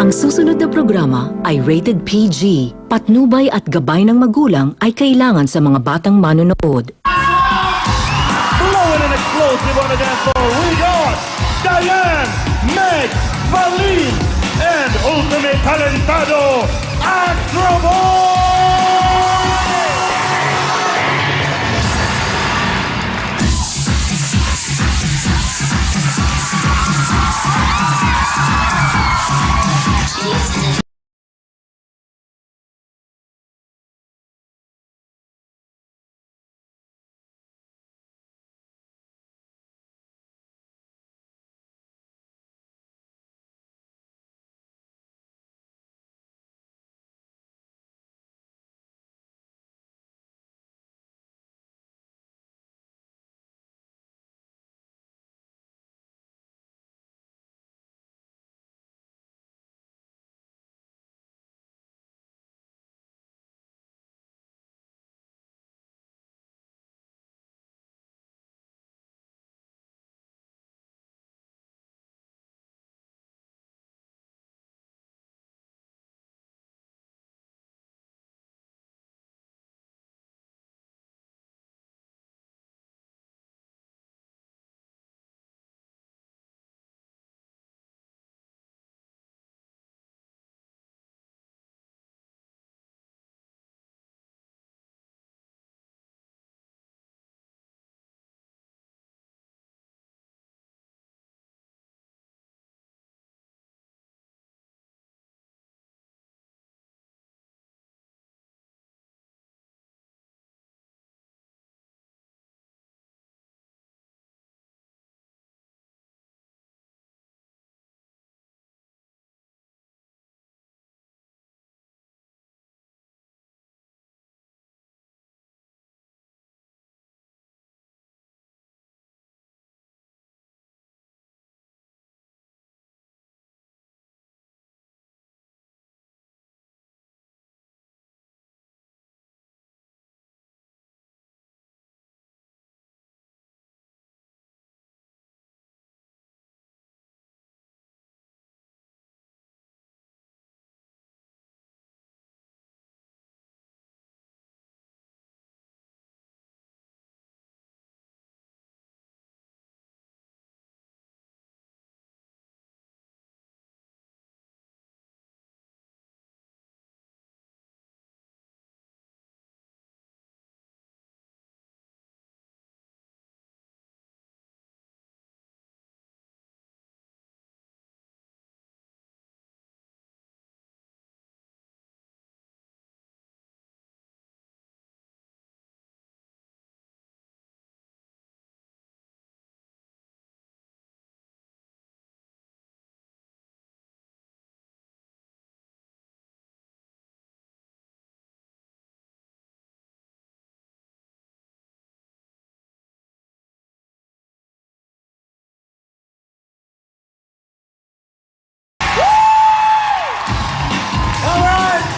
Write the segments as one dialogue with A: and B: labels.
A: Ang susunod na programa ay rated PG. Patnubay at gabay ng magulang ay kailangan sa mga batang manonood.
B: Blowing an explosive on the dance floor, we got Diane, Meg, Valine, and Ultimate Talentado, Astro Boy!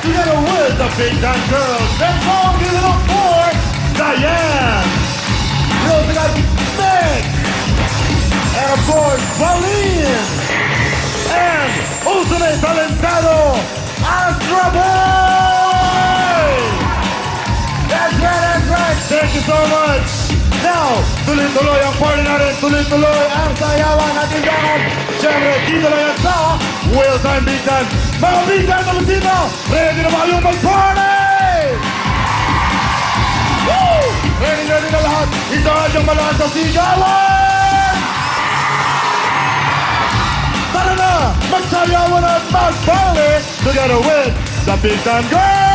B: Together with the Big Time Girls, let's all give it up for Diane. We also got Meg, and of course Valine, and Ultimate Talentado, Astro Boy. That's right. Thank you so much. Now, tuloy-tuloy ang party natin, tuloy-tuloy ang sayawan natin dapat. Siyempre, dito lang yan sa Whale Time Big Time. Mga Big Time na musino, ready na ba kayong mag-party? Woo! Ready na lahat. Isahan yung malakas sa sigawan! Tara na, magsayawan at mag-party together with the Big Time Girls!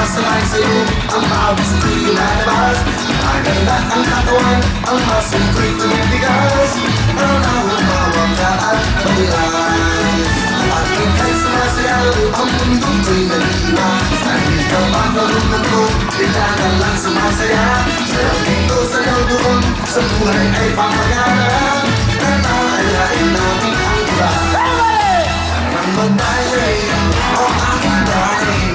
C: sumasabay sa'yo ang pawis ko'y lumalabas. Maganda ang katawan, ang muscle ko'y tumitigas. Araw na humawak ka at malilas. At ika'y sumasayaw, ang mundo ko'y nalima. Dahil ka makalunod ko, bigla ka lang sumasaya. Sayaw dito, sayaw doon, sa buhay ay pamagana. Nananayain namin ang iba. Parang mag-bailay, o aking darling.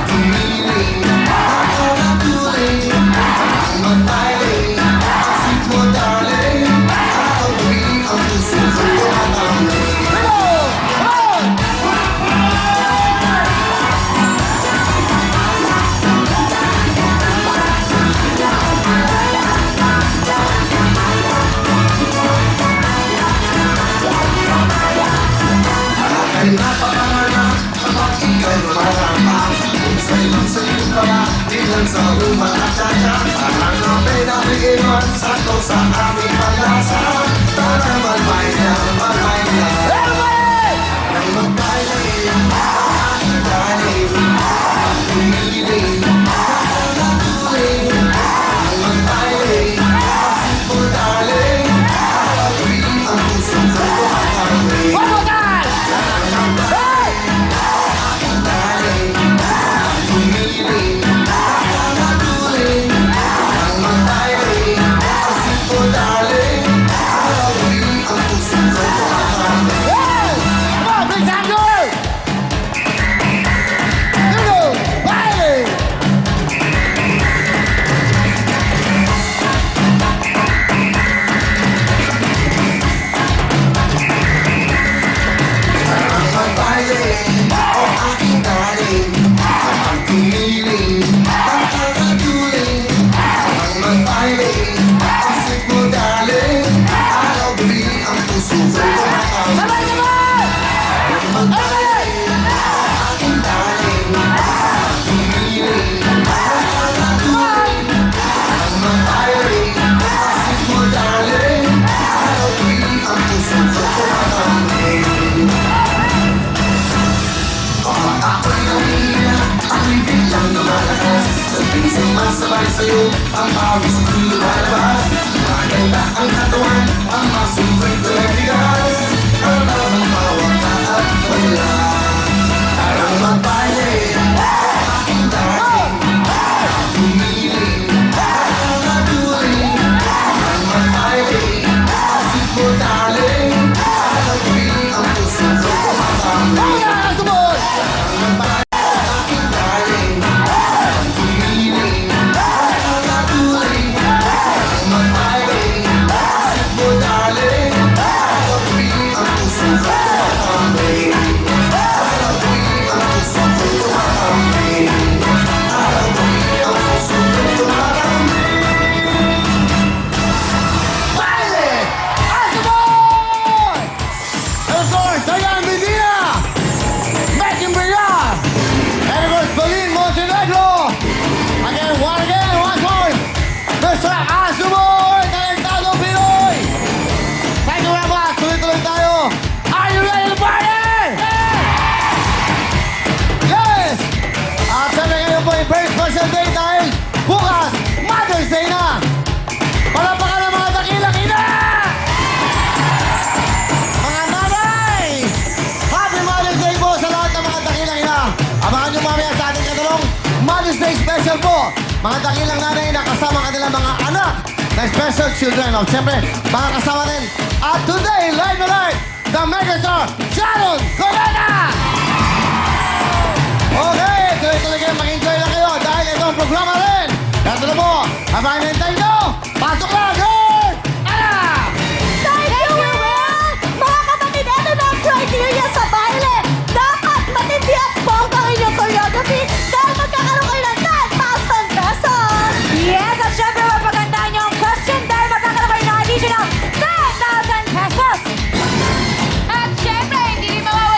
C: Tumiling, ako na tuloy. Parang mag-bailay, asik mo darling. Ako tuloy ang puso ko tumatambay. Ay napapangarap kapag ika'y marama. Kung sa'yo pala, di lang sa umatatata. Parang kape na biginuan, sakto sa aming pag-asa. Tara mag-baila, mag-baila. Parang mag-bailay, aking darling. Tumiling, ako na tuloy. Parang mag-bailay, asik mo darling. Ako tuloy ang puso ko tumatambay. Sumasabay sa'yo ang pawis ko'y lumalabas. Maganda ang katawan, ang muscle ko'y tumitigas. Para naman mawag ka at malilas. Parang mag-bailay, aking darling. Tumiling, ako na tuloy. Parang mag-bailay, asik mo darling. Ako tuloy ang puso ko tumatambay. Parang mag-bailay, aking darling. Tumiling, ako na tuloy. Parang mag-bailay, asik mo darling. Ako tuloy ang puso ko tumatambay. Ako tuloy ang puso ko tumatambay. Ako tuloy ang puso ko tumatambay.
B: Baile! Asabon! And of course, Diane Medina! Megan Villar! And of course, Pauline Montenegro! Again, once more, Mr. Asabon! Talentado Pinoy! Thank you very much! Tuloy-tuloy tayo! Are you ready to party? Yes! At sabi ngayon po, yung very special day dahil bukas, Mother's Day na! Palapakan ng mga dakilang ina! Mga nanay! Happy Mother's Day po sa lahat ng mga dakilang ina! Abangan nyo mamaya sa ating katalong Mother's Day special po! Mga dakilang nanay na kasama kanilang mga anak na special children. At siyempre, mga kasama din. At today, live na live, the megastar, Sharon Corona! Okay, tuloy-tuloy kayo, mag-enjoy lang kayo dahil ito ang programa rin. Ito na po, habang hinintay nyo, pasok na, girl! Ala!
D: Thank you, Will! Mga kapatid, ito na ang criteria sa baile. Dapat matindi at bongga ang inyong choreography dahil magkakaroon kayo ng 10,000 pesos! Yes, at syempre mapagandaan niyo ang question dahil magkakaroon kayo ng additional 10,000 pesos! At syempre, hindi rin mawawala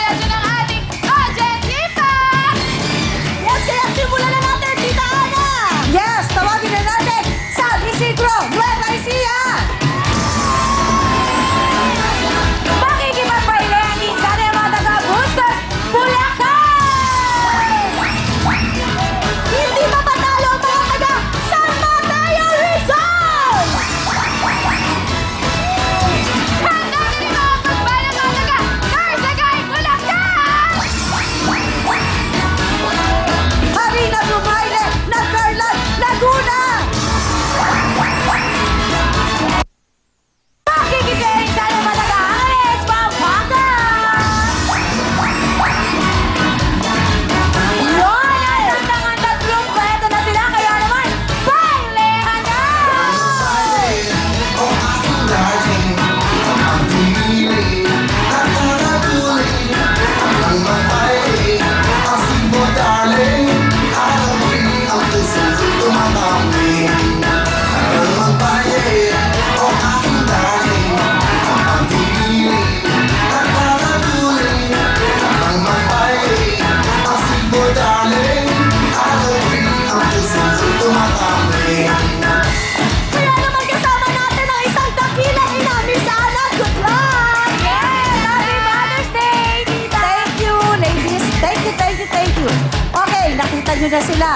D: nakita nyo na sila.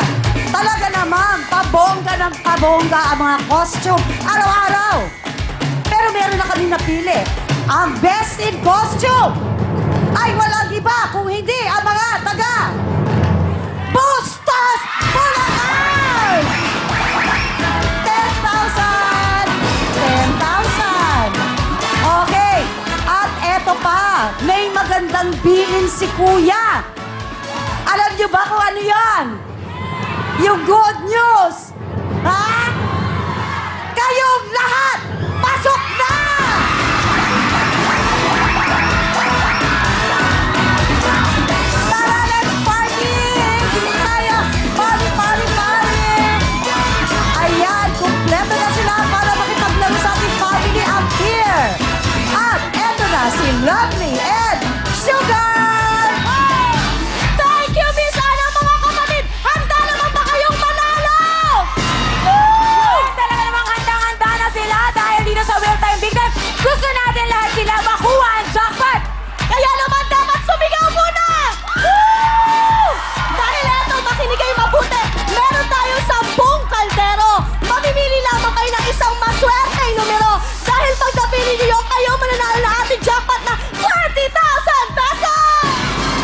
D: Talaga naman, pabongga ng pabongga ang mga costume araw-araw. Pero meron na kami napili. Ang best in costume ay walang iba kung hindi ang mga taga Bustos Bulacan! 10,000! 10,000! Okay, at eto pa, may magandang bilin si Kuya. Alam niyo ba kung ano yan? Yung good news! Ha? Kayong lahat, pasok na! Tara, let's party! Hindi tayo! Party, party, party! Ayan, kumpleto na sila para makipaglaro sa ating family up here. At eto na si Lovely and Sugar! Thank you, Miss Ana, mga kapatid! Handa naman ba kayong manalo? Talaga namang handang-handa na sila dahil dito sa Real Time Big Time, gusto natin lahat sila makuha ang jackpot! Kaya naman dapat sumigaw muna! Dahil eto, makinig kayo mabuti, meron tayong 10 kaldero. Mamimili lamang kayo ng isang maswerteng numero. Dahil pag napili niyo, kayo mananalo na ating jackpot na 20,000 pesos!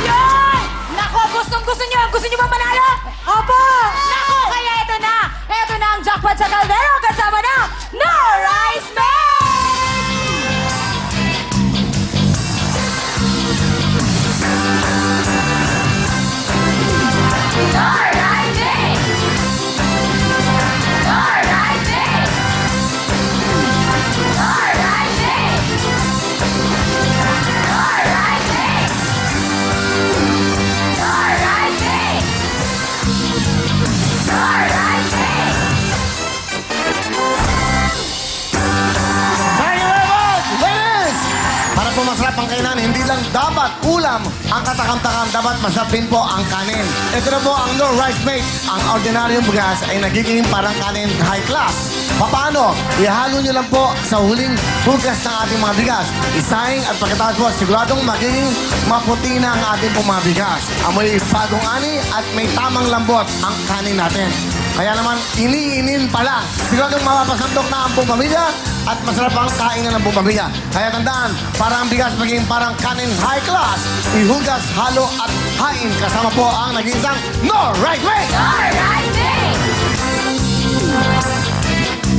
D: Yun! Nako, gustong-gusto niyo. Gusto niyo ba manalo? Opo! Nako, kaya ito na. Ito na ang jackpot sa kaldero kasama na No Rice Man!
B: Thank you very much, ladies!
C: Para po masarap ang kainan, hindi lang dapat ulam ang katakam-takam, dapat masarap din po ang kanin. Ito na po ang No Rice Mate. Ang ordinaryong bugas ay nagiging parang kanin high class. Paano? Ihalo nyo lang po sa huling hugas ng ating mga bigas. Isaing at pagkatapos po, siguradong magiging maputi na ang ating pong mga bigas. Amoy bagong ani at may tamang lambot ang kanin natin. Kaya naman, iniinin pa lang. Siguradong mapapasandok na ang buong pamilya at masarap ang kainan ng buong pamilya. Kaya tandaan, para ang bigas maging parang kanin high class, ihugas, halo at hain. Kasama po ang nag-iisang No Right Way!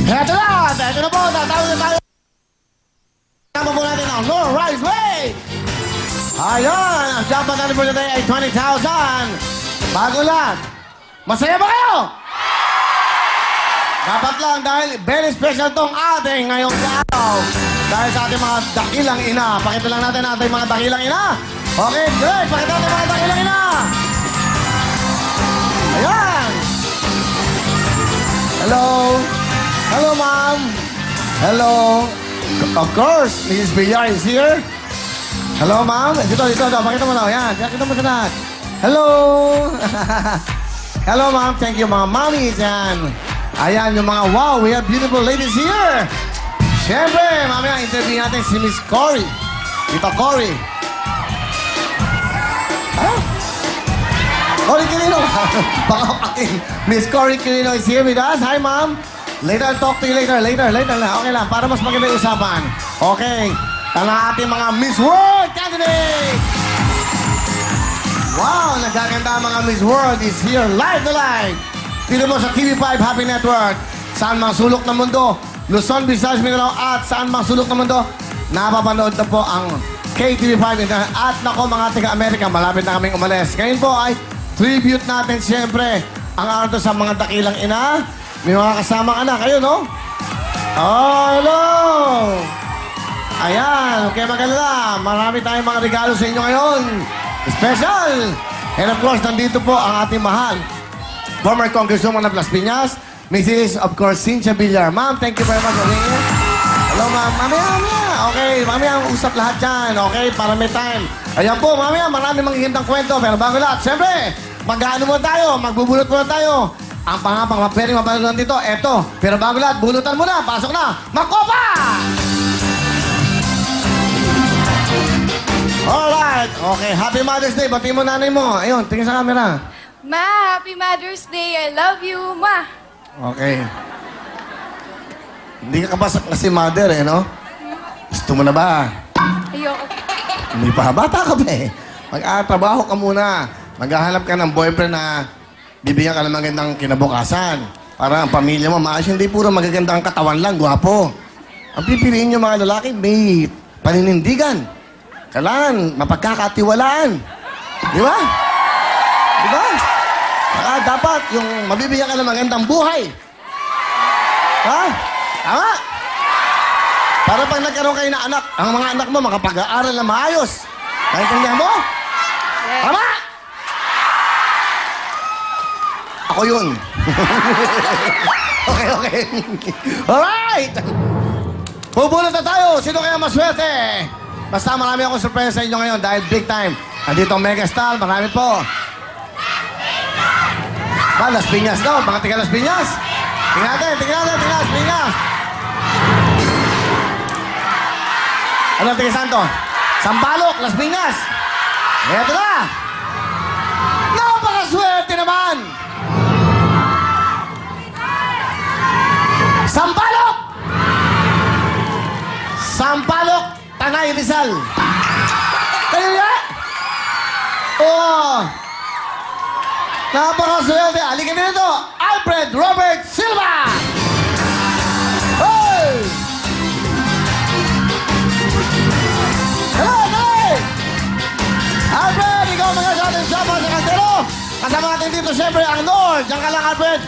C: Heto na po, tatawag na tayo. Kasama po natin ang No Right Way! Ayun, ang jackpot natin po today ay 20,000. Bago lang. Masaya ba kayo? Dapat lang dahil very special tong ating ngayong araw. Dahil sa ating mga dakilang ina. Pakita lang natin ating mga dakilang ina. Okay, good. Pakita natin mga dakilang ina. Ayan. Hello. Hello, ma'am. Hello. Of course, Mrs. Villar is here. Hello, ma'am. Dito. Pakita mo na. Ayan. Pakita mo sa lahat. Hello. Hello, ma'am. Thank you, mga mommies. Yan. Ayan, yung mga wow, we have beautiful ladies here. Siyempre, mamaya interview natin si Miss Cory. Tito Cory. Ah? Cory Quirino. Baka aking Miss Cory Quirino is here with us. Hi, ma'am. Later, I'll talk to you later. Later na. Okay lang, para mas maganda yung usapan. Okay. Ang ating mga Miss World candidate. Wow, nagaganda ang mga Miss World is here live na live. Dito mo sa TV5 Happy Network. Saan mang sulok ng mundo, Luzon, Visayas, Mindanao, at saan mang sulok ng mundo, napapanood na po ang KTV5 Internet. At nako mga taga-Amerika, malapit na kaming umalis. Ngayon po ay tribute natin siyempre ang araw sa mga dakilang ina. May mga kasamang anak. Kayo, no? Oh, hello! Ayan, okay maganda. Marami tayong mga regalo sa inyo ngayon. Special! And of course, nandito po ang ating mahal former Congresswoman of Las Piñas, Mrs. of course, Cynthia Villar. Ma'am, thank you very much for being here. Hello, ma'am. Mamaya. Okay, mamaya usap lahat dyan. Okay, para may time. Ayan po, mamaya, marami magigintang kwento. Pero bago lahat, siyempre, mag-ano muna tayo, magbubulot muna tayo. Ang pang pwedeng mapanood dito, eto. Pero bago lahat, bulutan muna, pasok na, Makopa! Alright, okay, Happy Mother's Day. Bati mo nanay mo. Ayun, tingin sa camera.
E: Ma, Happy Mother's Day. I love you, Ma.
C: Okay. Hindi ka kabasak na si mother eh, no? Gusto mo na ba?
E: Ayoko.
C: Hindi pa, bata ka ba eh. Mag-trabaho ka muna. Maghahanap ka ng boyfriend na bibigyan ka ng magandang kinabukasan. Para ang pamilya mo maayos. Hindi puro magagandang katawan lang, gwapo. Ang pipiliin nyo mga lalaki, may paninindigan. Kailangan mapagkakatiwalaan. Di ba? Di ba? Saka dapat yung mabibigyan ka ng magandang buhay. Ha? Tama? Para pag nagkaroon kayo ng anak, ang mga anak mo makapag-aaral na maayos. Naintindihan mo? Tama? Ako yun. Okay. Alright! Bubulot na tayo. Sino kaya maswerte? Basta marami akong surprise sa inyo ngayon dahil big time. Andito ang Megastar. Marami po. Las Piñas daw. Mga tiga Las Piñas. Tingnan natin. Las Piñas. Ano, tiga Santo? Sampaloc, Las Piñas. Eto na. Napakaswerte naman. Sampaloc, Tanay Rizal. Kayo ya? Oo. Napakaswerte. Halika nito. Alfred Robert Silva. Hey! Hello, hey! Alfred, ikaw mga sa ating sama sa kantero. Kasama natin dito siyempre ang Lord. Diyan ka lang, Alfred.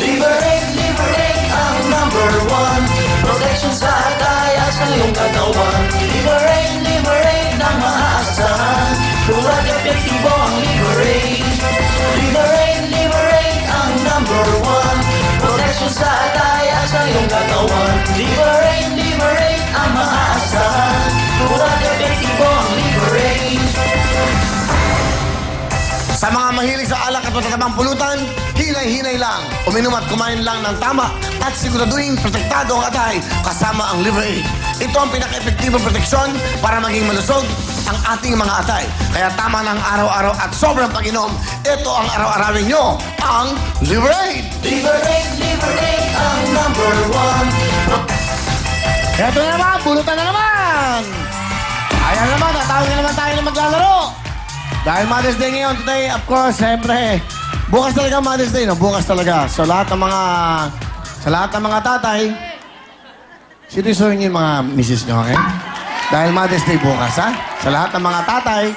F: Liberate ang number one. Protection sa kaya sa iyong katawan. Liberate ng maaasahan. Tulad epektibo ang Liberate. Liberate ang number one. Protection sa kaya sa iyong katawan. Liberate ang maaasahan. Tulad epektibo ang Liberate.
C: Sa mga mahilig sa alak at matatabang pulutan, hinay-hinay lang. Uminom at kumain lang ng tama at siguraduhin protektado ang atay kasama ang Liberate. Ito ang pinaka-epektibong proteksyon para maging malusog ang ating mga atay. Kaya tama ng araw-araw at sobrang pag-inom, ito ang araw-arawin nyo, ang Liberate!
F: Liberate ang number one.
C: Ito na naman, pulutan na naman! Ayan naman, tatawag na naman tayo na maglalaro. Dahil Mother's Day ngayon, today, of course, siyempre, bukas talaga Mother's Day, no? Bukas talaga. So, sa lahat ng mga tatay, seryosohin niyo yung mga misis niyo, okay? Dahil Mother's Day bukas, ha? Sa lahat ng mga tatay,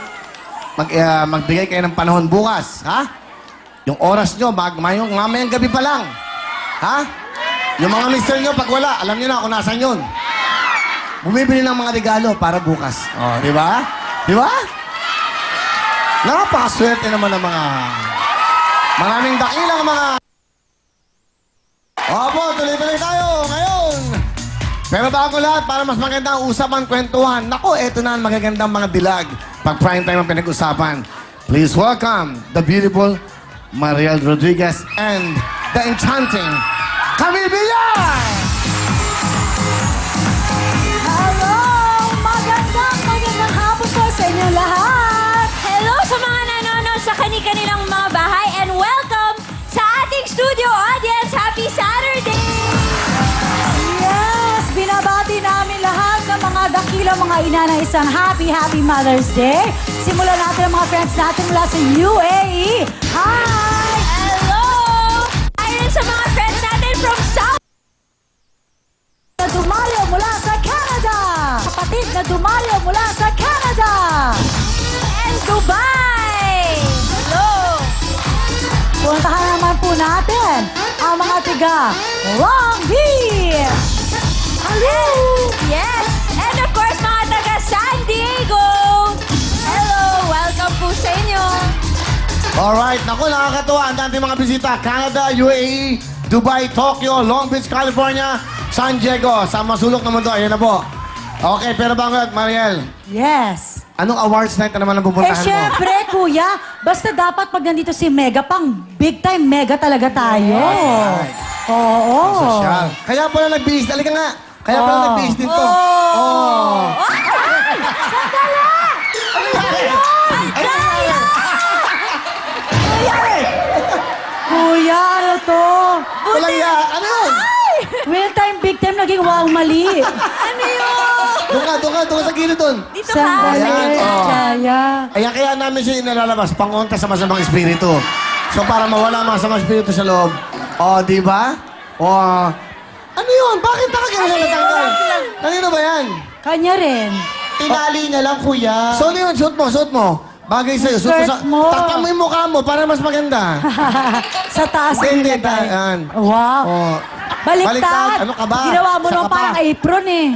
C: magbigay kayo ng panahon bukas, ha? Yung oras niyo, mamayang gabi pa lang. Ha? Yung mga mister niyo, pag wala, alam niyo na kung nasan yun. Bumibili ng mga regalo para bukas. O, di ba? Di ba? Napakaswerte naman ng maraming dakilang mga... Opo, tuloy-tuloy tayo ngayon. Pero bago lahat, para mas maganda ang usapan, kwentuhan. Naku, eto na ang magagandang mga dilag. Pag prime time ang pinag-usapan. Please welcome the beautiful Mariel Rodriguez and the enchanting Camille Villar!
D: Hello! Magandang hapon po sa inyong lahat!
G: Hello sa mga nanonood sa kani-kanilang mga bahay and welcome sa ating studio audience. Happy Saturday!
D: Yes! Binabati namin lahat ng mga dakilang mga ina na isang happy Mother's Day. Simulan natin ang mga friends natin mula sa UAE. Hi!
G: Hello! Ayun sa mga friends natin from South
D: Na dumalo mula sa Canada. Kapatid na dumalo mula sa Canada.
G: and Dubai! Hello!
D: Puntahan naman po natin ang mga tiga Long Beach. Hello!
G: Yes! And of course, mga taga San Diego! Hello! Welcome po sa inyo!
C: Alright, naku, nakakatuwa. Ang dami mga bisita. Canada, UAE, Dubai, Tokyo, Long Beach, California, San Diego. Sa masulok na mundo. Ayan na po. Okay, pero bago, Mariel,
D: Yes.
B: Anong awards night na naman ang
D: Eh,
B: pupuntahan mo?
D: syempre, kuya. Basta dapat pag nandito si Mega, pang big time Mega talaga tayo. Oo.
B: Social. Kaya pala nag-bihis. Halika nga. Kaya pala nag-bihis din to. Oh.
D: Kuya, ano to?
B: Walang ya. Ano yun?
D: Real time, big time, naging wow, mali.
G: Ano yun?
B: Doon ka sa gilid doon.
G: Dito ka.
D: Sandali,
B: Ayan, oh.
D: Jaya.
B: Kaya namin siya inalalabas, pangontra sa masamang espiritu. So para mawala ang masamang espiritu sa loob. Oh, di ba? Oh, ano yun? Bakit nakagawa na natanggal? Kanino ba yan?
D: Kanya rin.
F: Tinali niya lang, kuya.
B: So ano yun? Suot mo. Bagay sa'yo. Suot
D: Skirt mo.
B: Takpan mo yung mukha mo para mas maganda.
D: Sa taas
B: Hindi,
D: nilagay.
B: yan.
D: Wow.
B: Oh.
D: Baliktad.
B: Ano ka ba?
D: Ginawa mo
B: Saka
D: naman
B: pa.
D: parang apron eh.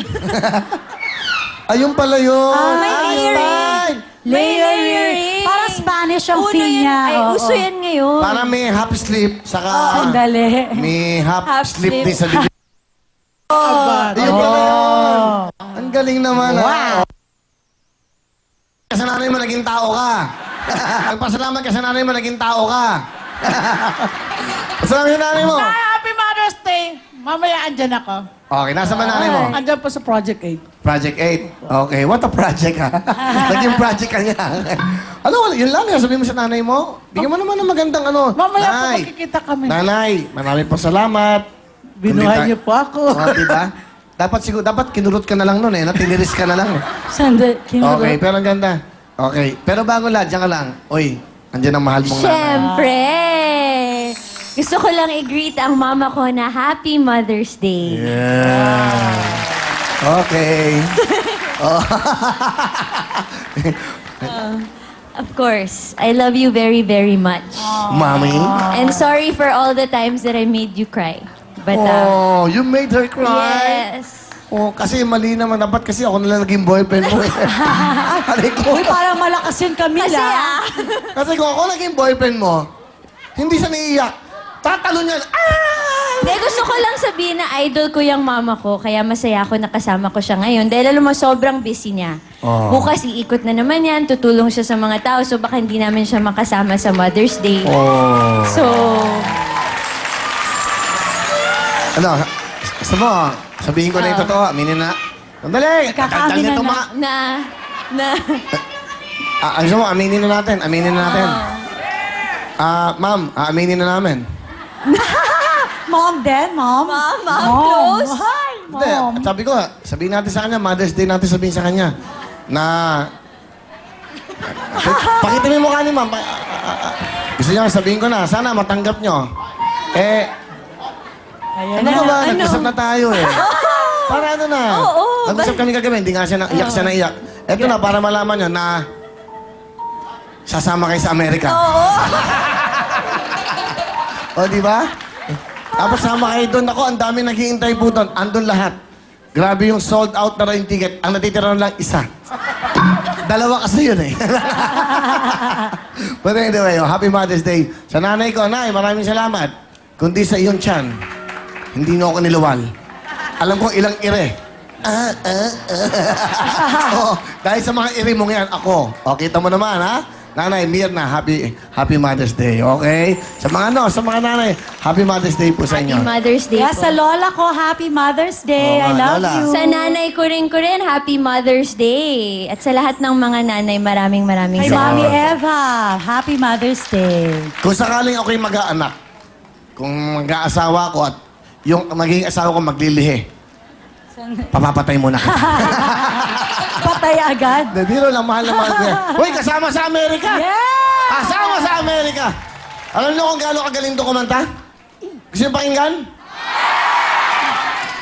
B: Ayun pala yun.
G: may earring.
D: Layer.
G: earring.
D: Parang Spanish ang
G: Una
D: feel
G: yan.
D: niya.
G: Ay,
D: Oo.
G: uso yan ngayon.
B: Para may half sleep, saka
D: Sandali.
B: may half,
G: Half
B: sleep
G: sleep.
B: din sa bibig. Ayun pala yun. Ang galing naman. Wow. Sa nanay mo, naging tao ka. Nagpasalamat ka sa nanay mo, naging tao ka. Pasalamat sa nanay mo.
H: Happy Mother's Day! Mamaya andyan ako.
B: Okay, nasa ba nanay mo?
H: Andyan po sa Project 8.
B: Project 8. Okay, what a project ha. Naging project ka niya. Ano, yun lang yan. Sabihin mo sa nanay mo. Bigyan mo naman ng magandang ano.
H: Mamaya po
B: Nay,
H: magkikita kami.
B: Nanay, maraming pasalamat.
H: Binuhay niyo po ako.
B: Oh, diba? Dapat kinurot ka na lang nun eh. Tiniris ka na lang eh.
D: Sandali.
B: Okay, pero ang ganda. Okay, pero bago lahat, dyan ka lang. Oy, andyan ang mahal mong nanay.
G: Siyempre. Gusto ko lang i-greet ang mama ko na Happy Mother's Day.
B: Yeah. Okay. Oh.
G: Of course, I love you very, very much.
B: Mommy.
G: And sorry for all the times that I made you cry. But,
B: Oh, you made her cry.
G: yes.
B: Oh, kasi mali naman. Dapat kasi ako na lang naging boyfriend mo eh. Aray ko.
D: Uy, parang malakas yun, Camila.
G: Kasi
B: Kasi kung ako naging boyfriend mo, hindi siya naiiyak. Tatalo niyan.
G: Hindi, gusto ko lang sabihin na idol ko yung mama ko, kaya masaya ako nakasama ko siya ngayon. Dahil alam mo, sobrang busy niya.
B: Oh.
G: Bukas iikot na naman yan, tutulong siya sa mga tao, so baka hindi namin siya makasama sa Mother's Day.
B: Oh.
G: So,
B: Ano, gusto mo, sabihin ko na yung totoo, aminin na. Sandali!
D: Kakaamin
B: Dahil
D: na
B: nito mga...
G: na,
B: Gusto mo, aminin na natin. Aminin na natin. Ma'am, aminin na namin.
D: Mom din, mom.
G: Mom, close.
D: Hi,
B: Hindi,
D: mom.
B: sabi ko, sabihin natin sa kanya, Mother's Day natin sabihin sa kanya, na... Pakita mo yung mukha ni ma'am. Gusto niya, sabihin ko na, sana matanggap nyo. Ano ba ba? Nag-usap na tayo eh. Para ano na.
G: Oo,
B: Nag-usap kami kagabi, hindi nga siya naiyak siya naiyak. Eto na, para malaman nyo na sasama kayo sa Amerika. O, di ba? Tapos sama kayo doon. Ako, ang dami naghihintay po doon. Andun lahat. Grabe yung sold out na rin yung ticket. Ang natitira lang isa. Dalawa kasi yun eh. But anyway, Happy Mother's Day. Sa nanay ko, Nay, maraming salamat. Kundi sa iyong tiyan, hindi nyo ako niluwal. Alam ko ilang ire. Oh, dahil sa mga ire mong yan, ako. O, kita mo naman, ha? Nanay, Mirna, Happy Mother's Day, okay? Sa mga nanay, Happy Mother's Day po sa inyo.
G: Happy Mother's Day
D: Kaya
G: po.
D: sa lola ko, Happy Mother's Day.
B: Oo
D: I
B: nga,
D: love
B: lola.
D: you.
G: Sa nanay ko rin, Happy Mother's Day. At sa lahat ng mga nanay, maraming
D: Kay
G: salamat.
D: Mami Eva, Happy Mother's Day.
B: Kung sakaling ako'y mag-aanak, kung mag-aasawa ko at yung magiging asawa ko maglilihi, papapatay muna kita.
D: Patay agad.
B: Biro lang, mahal na mahal ko yan. Uy, kasama sa Amerika!
D: Yeah!
B: Kasama sa Amerika! Alam niyo kung gaano kagaling to kumanta? Gusto niyo pakinggan?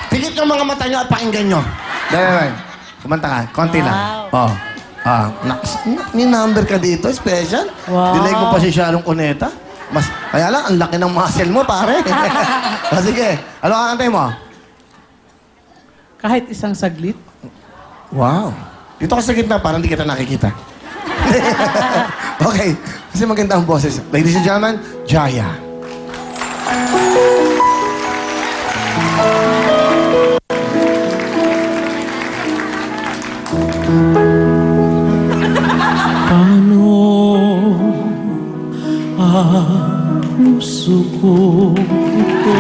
B: Pikit yung mga mata niyo at pakinggan niyo. Dahil, kumanta ka. Konti lang. Oh. May number ka dito, special.
D: Wow.
B: Delay ko pa si Sharon Cuneta. Kaya lang, ang laki ng muscle mo, pare. Sige, ano kakantay mo?
H: Kahit isang saglit.
B: Wow. Dito ka sa gitna, parang hindi kita nakikita. Okay. Kasi maganda ang boses. Ladies and gentlemen, Jaya.
H: puso ko ito.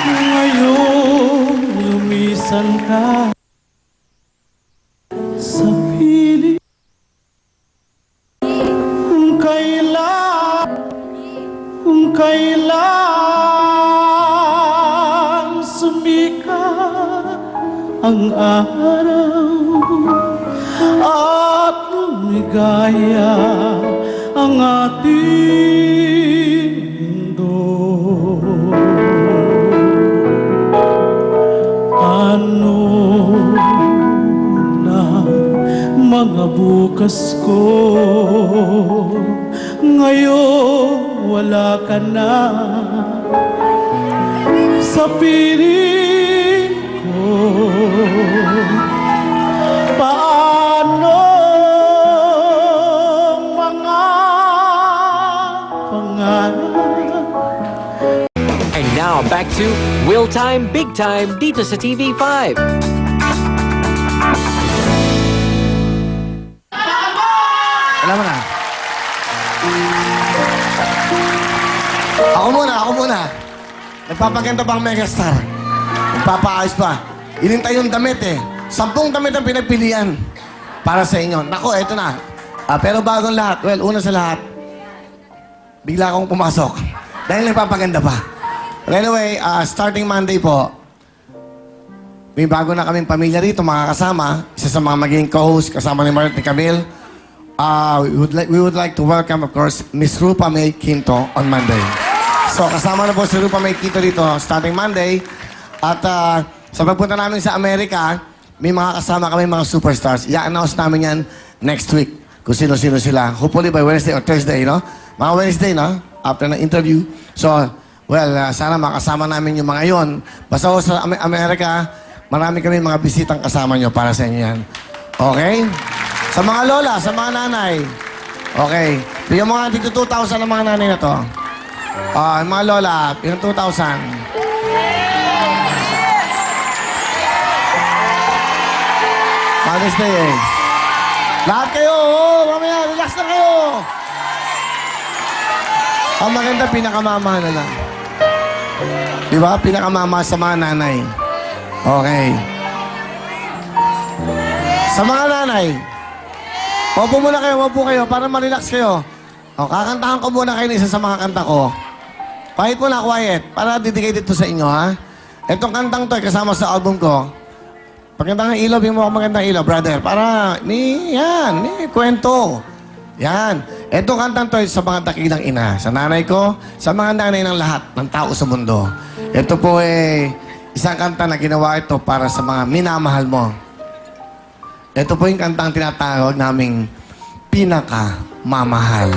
H: Ngayon, lumisan ka sa piling kung kailan sumikat ang araw at lumigaya ang ating mundo. Ano na mga bukas ko, ngayon wala ka na sa piling ko. Paano mga pangarap?
I: And now back to Will Time, Big Time dito sa TV5.
C: Alam mo na. Ako muna. Nagpapaganda pa ang megastar. Nagpapaayos pa. Inintay yung damit eh. 10 damit ang pinagpilian para sa inyo. Nako, eto na. Pero bagong lahat. Well, una sa lahat, bigla akong pumasok. Dahil nagpapaganda pa. But anyway, starting Monday po, may bago na kaming pamilya rito, mga kasama. Isa sa mga magiging co-host, kasama ni Mark ni Camille. We would like to welcome, of course, Miss Rupa May Quinto on Monday. So, kasama na po si Rupa May Quinto dito starting Monday. At sa pagpunta namin sa Amerika, may mga kasama kami mga superstars. I-announce namin yan next week kung sino-sino sila. Hopefully by Wednesday or Thursday, no? Mga Wednesday, no? After na interview. So, well, sana makasama namin yung mga yon. Basta ho sa Amerika, marami kami mga bisitang kasama nyo para sa inyo yan. Okay? Sa mga lola, sa mga nanay. Okay. Bigyan mo nga dito 2,000 ng mga nanay na to. Yung mga lola, yung 2,000. Mother's Day eh. Lahat kayo, mamaya, relax na kayo. Ang maganda, pinakamama na lang. Di ba? Pinakamama sa mga nanay. Okay. Sa mga nanay, Opo muna kayo, para ma-relax kayo. Kakantahan ko muna kayo ng isa sa mga kanta ko. Quiet muna, quiet. Para dedicated to sa inyo, ha? Itong kantang to, kasama sa album ko. Pagkantang ilaw, bigyan mo ako magandang ilaw, brother. Para, may kwento. Yan. Itong kantang to, sa mga dakilang ina. Sa nanay ko, sa mga nanay ng lahat ng tao sa mundo. Ito po isang kanta na ginawa ito para sa mga minamahal mo. Ito po yung kantang tinatawag naming pinakamamahal.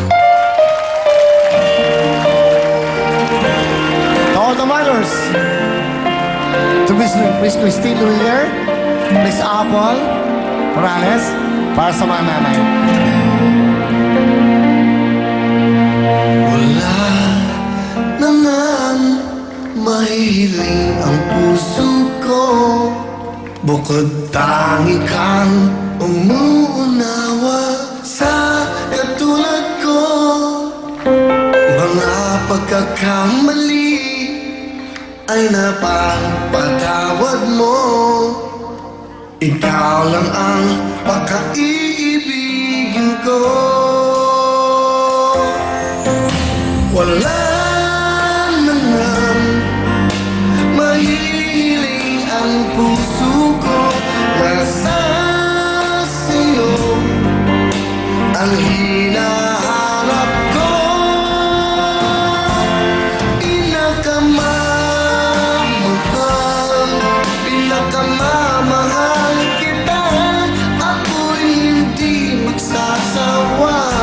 C: To all the mothers, to Miss Christine Lulier, Miss Apple Morales, para sa mga nanay. Wala naman mahihiling ang puso ko, bukod tangi kang umuunawa sa katulad ko. Mga pagkakamali ay napapatawad mo. Ikaw lang ang pagkaiibigin ko. Wala naman mahihiling ang puso ko, nasa sa'yo ang hinahanap ko. Pinakamamahal kita, ako'y hindi magsasawa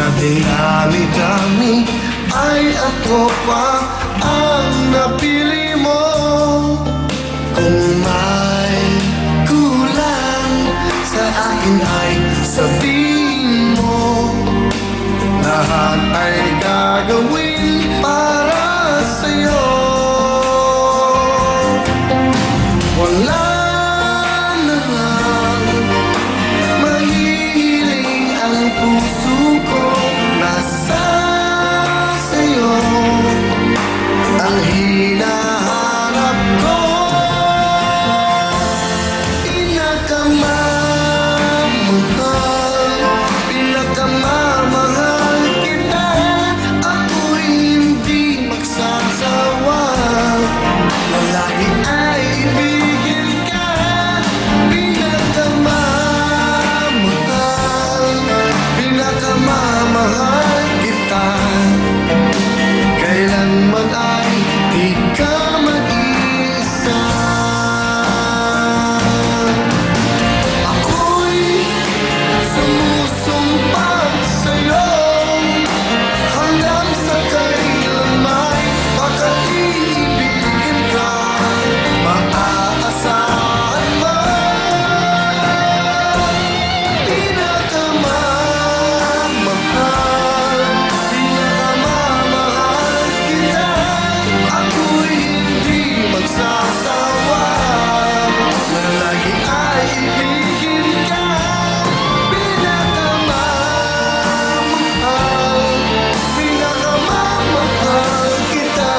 C: Sa dinami-dami ay ako pa ang napili mo. Kung may kulang sa akin ay sabihin mo. Lahat ay gagawin para sa'yo. Wala na lang mahihiling ang puso ko. Nasa sa'yo ang hinahanap ko. Pinakamamahal kita. Ako'y hindi magsasawa. Lalaki ay ibigin ka. Pinakamamahal kita. Kailanman ay di ka mag-isa. Ako'y sumusumbat sa'yo hanggang sa kailanman makaibigin ka. Maaasahan mo. Pinakamamahal kita. Ako'y hindi magsasawa. Lalagi ay ibigin ka. Pinakamamahal kita.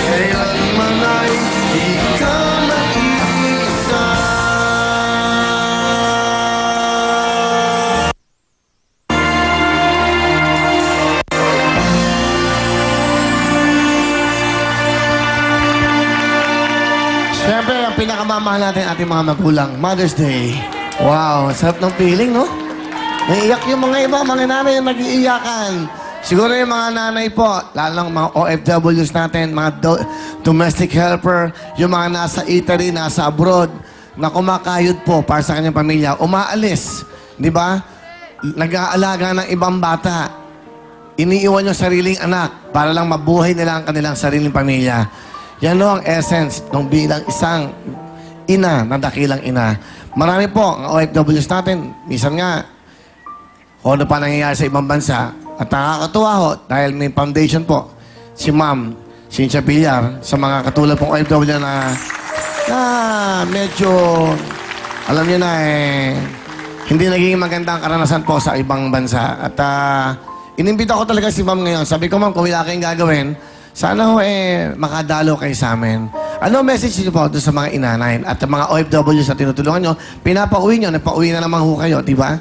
C: Kailanman ay di ka mag-isa. Siyempre, ang pinakamamahal natin ating mga magulang, Mother's Day. Wow, sarap ng feeling, no? Naiiyak yung mga iba, mga nanay yung nag-iiyakan. Siguro yung mga nanay po, lalo ng mga OFWs natin, mga domestic helper, yung mga nasa Italy, nasa abroad, na kumakayod po para sa kanyang pamilya, umaalis, di ba? Nag-aalaga ng ibang bata. Iniiwan yung sariling anak para lang mabuhay nila ang kanilang sariling pamilya. Yan o ang essence ng bilang isang ina na dakilang ina. Marami po ang OFWs natin. Minsan nga, kung ano pa nangyayari sa ibang bansa. At nakakatuwa ho, dahil may foundation po, si Ma'am Cynthia Villar, sa mga katulad pong OFW na medyo, alam niyo na hindi naging magandang karanasan po sa ibang bansa. At inimbita ko talaga si Ma'am ngayon. Sabi ko, Ma'am, kung wala kayong gagawin, sana ho makadalo kayo sa amin. Ano ang message niyo po doon sa mga inanay at mga OFWs na tinutulungan nyo? Pinapauwi nyo, nagpauwi na naman ho kayo, di ba?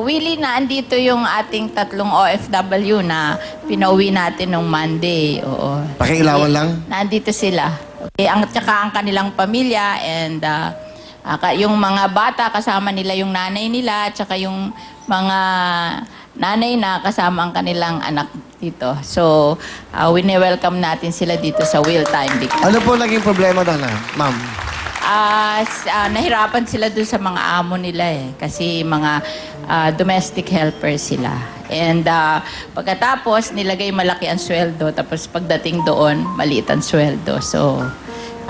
J: Willie, na andito yung ating tatlong OFW na pinauwi natin nung Monday. Oo.
C: Pakiilawan lang?
J: Nandito sila. Okay, tsaka ang kanilang pamilya and yung mga bata, kasama nila yung nanay nila, tsaka yung mga nanay na kasama ang kanilang anak dito. So, wini-welcome natin sila dito sa Will Time Big Time.
C: Ano po naging problema doon, Ma'am?
J: Nahirapan sila doon sa mga amo nila kasi mga domestic helper sila. And pagkatapos, nilagay malaki ang sweldo. Tapos pagdating doon, maliit ang sweldo. So,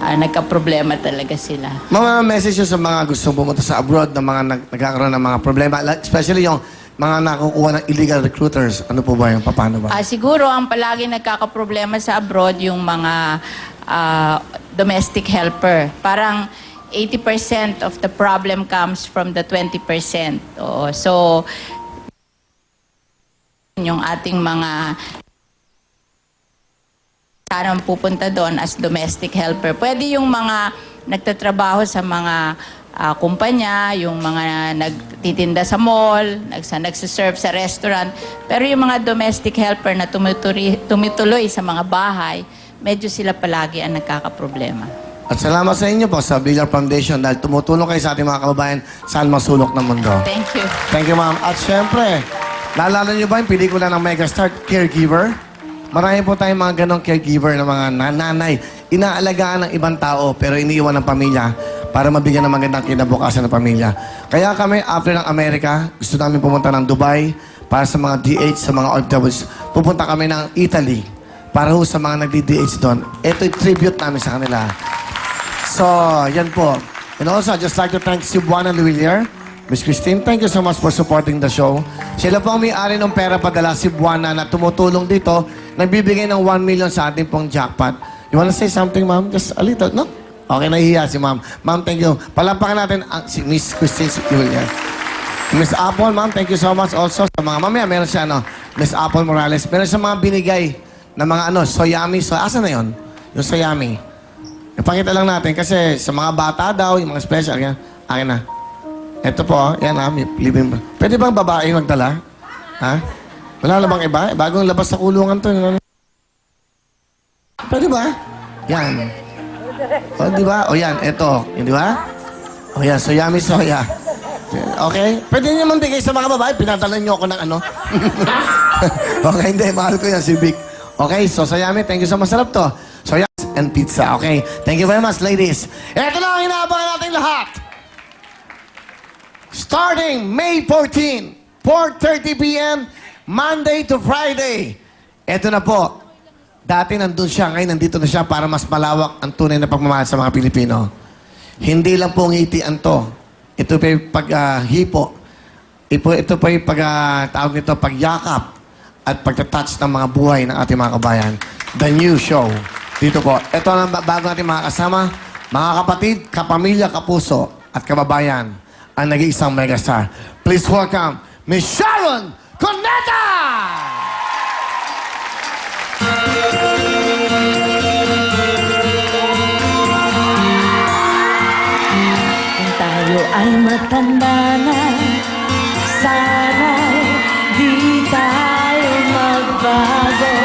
J: nagka-problema talaga sila.
C: Mga message nyo sa mga gustong pumunta sa abroad na mga nagkakaroon ng mga problema, especially yung mga nakukuha ng illegal recruiters. Ano po ba yung paano ba?
J: Siguro, ang palagi nagkakaproblema sa abroad, yung mga domestic helper. Parang 80% of the problem comes from the 20%. Oo. So, yung ating mga sana pupunta doon as domestic helper. Pwede yung mga nagtatrabaho sa mga kumpanya, yung mga nagtitinda sa mall, nagsiserve sa restaurant. Pero yung mga domestic helper na tumituloy sa mga bahay, medyo sila palagi ang nagkakaproblema.
C: At salamat sa inyo po sa Villar Foundation dahil tumutulong kayo sa ating mga kababayan saan masulok ng mundo.
J: Thank you.
C: Thank you, Ma'am. At syempre, naalala niyo ba yung pelikula ng Megastar, Caregiver? Marami po tayong mga ganong caregiver na mga nanay. Inaalagaan ng ibang tao pero iniiwan ng pamilya para mabigyan ng magandang kinabukasan ng pamilya. Kaya kami, after ng Amerika, gusto namin pumunta ng Dubai para sa mga DH, sa mga OFWs. Pupunta kami ng Italy para ho sa mga nagdi-DH doon. Ito'y tribute namin sa kanila. So, yan po. And also, I'd just like to thank Cebuana Luwilier, Miss Christine, thank you so much for supporting the show. Sila po ang may-ari ng pera padala, Cebuana, na tumutulong dito, nagbibigay ng 1 million sa ating pong jackpot. You wanna say something, ma'am? Just a little, no? Okay, nahihiya si ma'am. Ma'am, thank you. Palampakan natin ang si Miss Christine Luwilier. Miss Apple, ma'am, thank you so much also sa mga mamaya. Meron siya, Miss Apple Morales. Meron siya mga binigay na mga soyami. So, asa na yon? Yung soyami. Ipakita lang natin kasi sa mga bata daw, yung mga special, yan. Akin na. Ito po, yan libre. Pwede bang babae magdala? Ha? Wala na bang iba? Bagong labas sa kulungan to. Pwede ba? Yan. O, di ba? O yan, ito. Yan, di ba? O yan, soyami soya. Okay? Pwede niyo man bigay sa mga babae. Pinadalan niyo ako ng Okay, hindi. Mahal ko yan, si Vic. Okay, so soyami, thank you so much. Masarap to. Soya and pizza. Okay? Thank you very much, ladies. Ito na ang inaabangan natin lahat. Starting May 14, 4:30 p.m., Monday to Friday. Ito na po. Dati nandun siya, ngayon nandito na siya para mas malawak ang tunay na pagmamahal sa mga Pilipino. Hindi lang po ngitian to. Ito pa yung paghipo. Ito pa yung tawag nito, pagyakap at pagtatouch ng mga buhay ng ating mga kabayan. The new show. Dito po. Ito ang bago natin mga kasama. Mga kapatid, kapamilya, kapuso at kababayan ang nag-iisang megastar. Please welcome Miss Sharon Cuneta!
D: Kung tayo ay matanda na, sana di tayo magbago.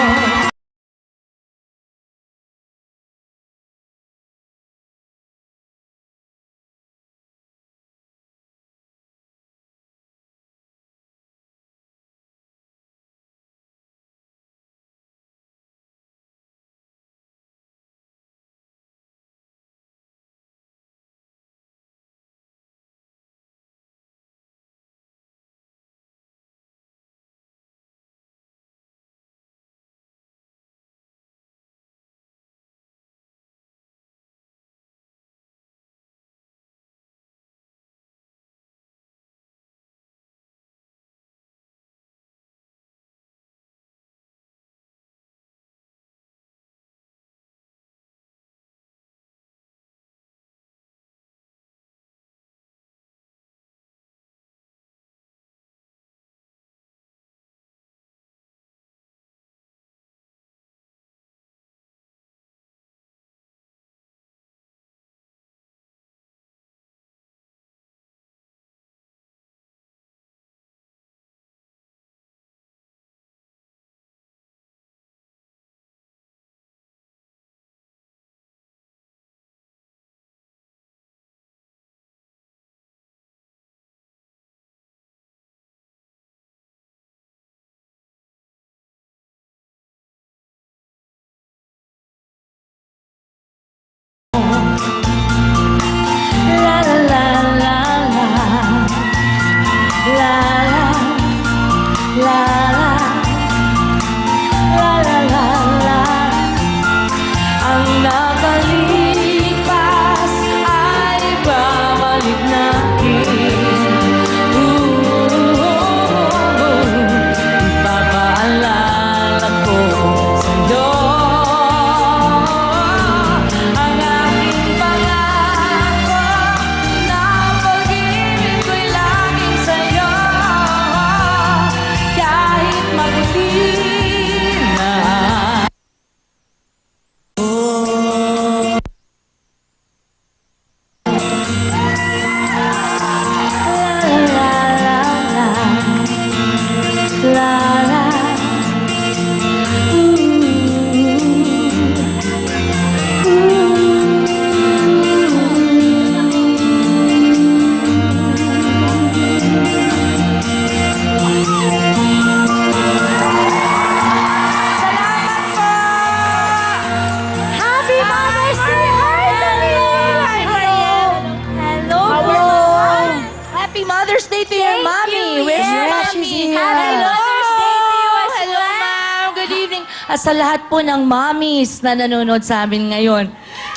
G: at sa lahat po ng mommies na nanonood sa amin ngayon.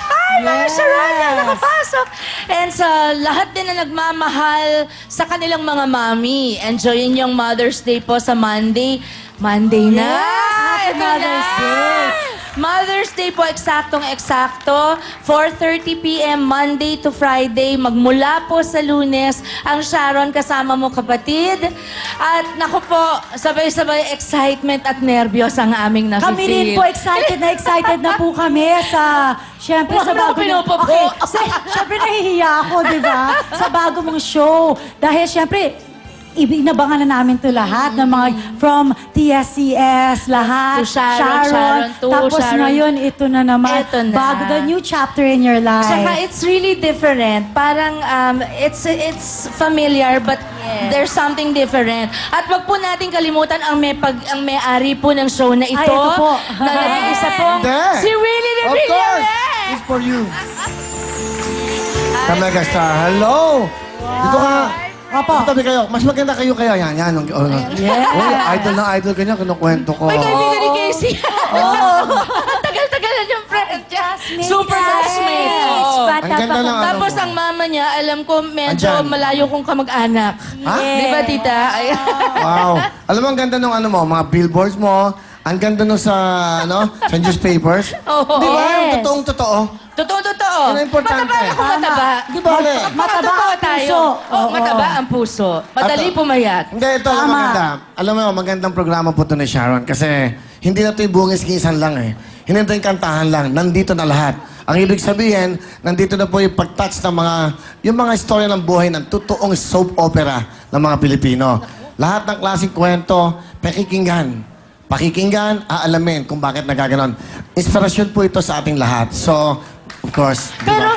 G: Ay, mga Saraya, nakapasok! And sa lahat din na nagmamahal sa kanilang mga mommy, enjoyin yung Mother's Day po sa Monday. Monday na!
D: Happy
G: Ito
D: Mother's
G: na!
D: Day.
G: Mother's Day po, eksaktong-eksakto. 4:30 p.m. Monday to Friday. Magmula po sa Lunes. Ang Sharon kasama mo, kapatid. At naku po, sabay-sabay excitement at nervyos ang aming nafe-feel.
D: Kami rin po, excited na po kami sa, syempre
G: Huwag
D: sa
G: mo na
D: bago
G: pinupupo.
D: Okay, syempre nahihiya ako, di ba? Sa bago mong show. Dahil syempre, inabangan na namin to lahat ng mga from TSCS, lahat.
G: To Sharon, to
D: Tapos
G: Sharon.
D: ngayon, ito na naman.
G: Ito na.
D: Bago, the new chapter in your life.
G: Saka it's really different. Parang it's familiar but there's something different. At wag po natin kalimutan ang may-ari po ng show na ito.
D: Ay, ito po.
G: Na nag-isa po.
B: Hindi.
G: Si Willie de
B: Of course!
G: Villanueva.
B: It's for you. Kamega Star, hello! Dito ka.
D: Opo.
B: Tabi kayo. Mas maganda kayo kaya yan. Yan.
D: Yeah.
B: Uy, idol na idol ka niya. Kinukwento ko.
G: May kaibigan ni Casey. Tagal-tagal na yung friend niya. Super classmate. Oo.
B: Ang ganda ng ano
G: Tapos
B: mo.
G: ang mama niya, alam ko medyo
B: Andyan.
G: malayo kong kamag-anak.
B: Ha?
G: Di ba, tita? Ay.
B: Wow. Alam mo, ang ganda ng ano mo, mga billboards mo. Ang ganda nung sa, sa newspapers.
G: Oo.
B: Di ba?
D: Yes.
B: Yung totoong-totoo.
G: Totoo.
B: Yun ang importante.
G: Mataba ako, mataba.
B: Di ba, Ale?
D: Mataba
G: Totoo
D: ang puso.
G: Oh, mataba ang puso. Madali
B: At-
G: pumayat.
B: Hindi, ito alam
D: Tama.
B: maganda. Alam mo, magandang programa po ito ni Sharon kasi hindi na ito yung bungis-kisan lang eh. Hindi na ito yung kantahan lang. Nandito na lahat. Ang ibig sabihin, nandito na po yung pag-touch ng yung mga istorya ng buhay ng totoong soap opera ng mga Pilipino. Lahat ng klaseng kwento, pakikinggan, aalamin kung bakit nagaganon. Inspirasyon po ito sa ating lahat. So, of course, di ba?
G: Pero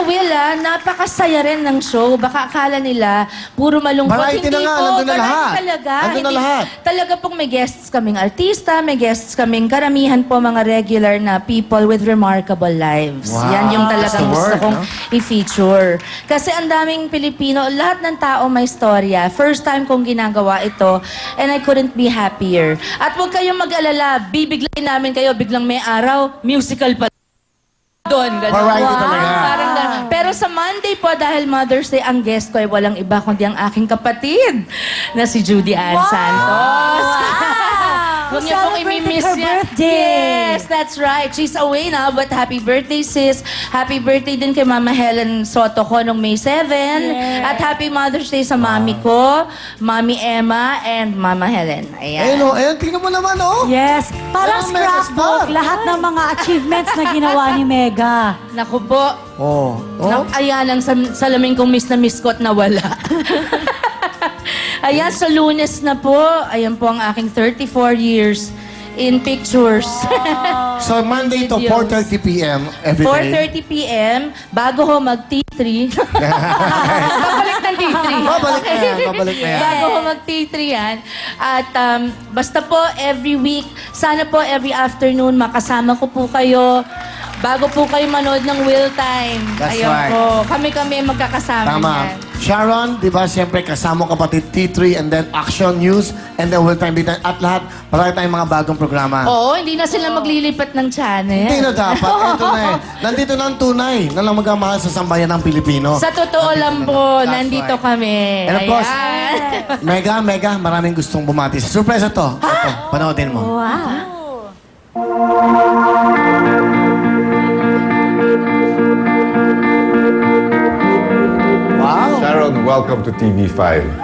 G: Will, napakasaya rin ng show. Baka akala nila puro malungkot.
B: Variety na
G: Hindi
B: nga,
G: po,
B: nandun na
G: variety
B: lahat.
G: talaga.
B: Nandun na
G: Hindi-
B: lahat.
G: Talaga pong may guests kaming artista, may guests kaming karamihan po mga regular na people with remarkable lives.
B: Wow.
G: Yan yung
B: That's
G: talagang
B: the
G: gusto
B: word,
G: kong
B: no?
G: i-feature. Kasi ang daming Pilipino, lahat ng tao may storya. First time kong ginagawa ito and I couldn't be happier. At huwag kayong mag-alala, bibiglayin namin kayo biglang may araw, musical pa doon. Ganun.
B: Variety talaga.
G: Parang ganun. Pero sa Monday po, dahil Mother's Day, ang guest ko ay walang iba kundi ang aking kapatid na si Judy Ann Santos. Huwag niyo pong
D: Celebrated
G: imimiss
D: her
G: yan.
D: birthday.
G: Yes, that's right. She's away now, but happy birthday, sis. Happy birthday din kay Mama Helen Soto ko nung May 7. At happy Mother's Day sa mami ko, Mami Emma, and Mama Helen.
B: Ayun,
G: Ayan.
B: ayun, tingnan mo naman, oh.
D: Yes. Parang
B: Ang Mega
D: scrapbook.
B: Star.
D: Lahat ng mga achievements na ginawa ni Mega.
G: Naku po.
B: Oh. Oh.
G: Ayan ang salamin kong miss na miss ko at nawala. Ayan, sa Lunes na po. Ayan po ang aking 34 years in pictures.
B: So, Monday to
G: Videos.
B: 4:30 p.m. every day.
G: 4:30 p.m. bago ho mag-T3. Babalik ng T3.
B: Babalik na yan, babalik na yan.
G: Bago ho mag-T3 yan. At basta po, every week, sana po every afternoon makasama ko po kayo. Bago po kayo manood ng Will Time.
B: That's
G: Ayun
B: right.
G: po. Kami magkakasama
B: Tama.
G: niyan.
B: Sharon, di ba, siyempre kasama ko kapatid T3 and then Action News and then Will Time Big Time. At lahat, marami tayong mga bagong programa.
G: Oo, hindi na sila maglilipat ng channel.
B: Hindi na dapat. Ito na eh. Nandito na ang tunay na lang magmamahal sa sambayan ng Pilipino.
G: Sa totoo lang po,
B: That's
G: nandito
B: right.
G: kami.
B: And of course,
G: Ayan.
B: Mega, maraming gustong bumati. Surpresa to. Ito, panoodin mo. Wow!
K: Sharon, welcome to TV5.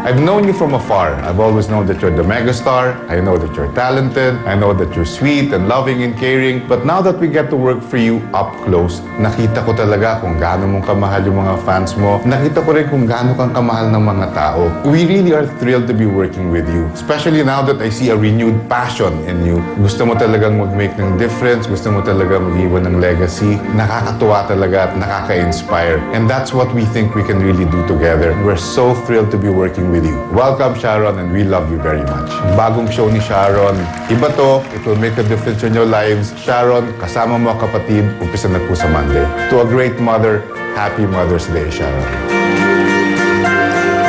K: I've known you from afar. I've always known that you're the megastar. I know that you're talented. I know that you're sweet and loving and caring. But now that we get to work for you up close, nakita ko talaga kung gaano mong kamahal yung mga fans mo. Nakita ko rin kung gaano kang kamahal ng mga tao. We really are thrilled to be working with you. Especially now that I see a renewed passion in you. Gusto mo talagang mag-make ng difference. Gusto mo talaga mag-iwan ng legacy. Nakakatuwa talaga at nakaka-inspire. And that's what we think we can really do together. We're so thrilled to be working with you. Welcome, Sharon, and we love you very much. Bagong show ni Sharon. Iba to. It will make a difference in your lives. Sharon, kasama mo kapatid. Umpisa na po sa Monday. To a great mother, happy Mother's Day, Sharon.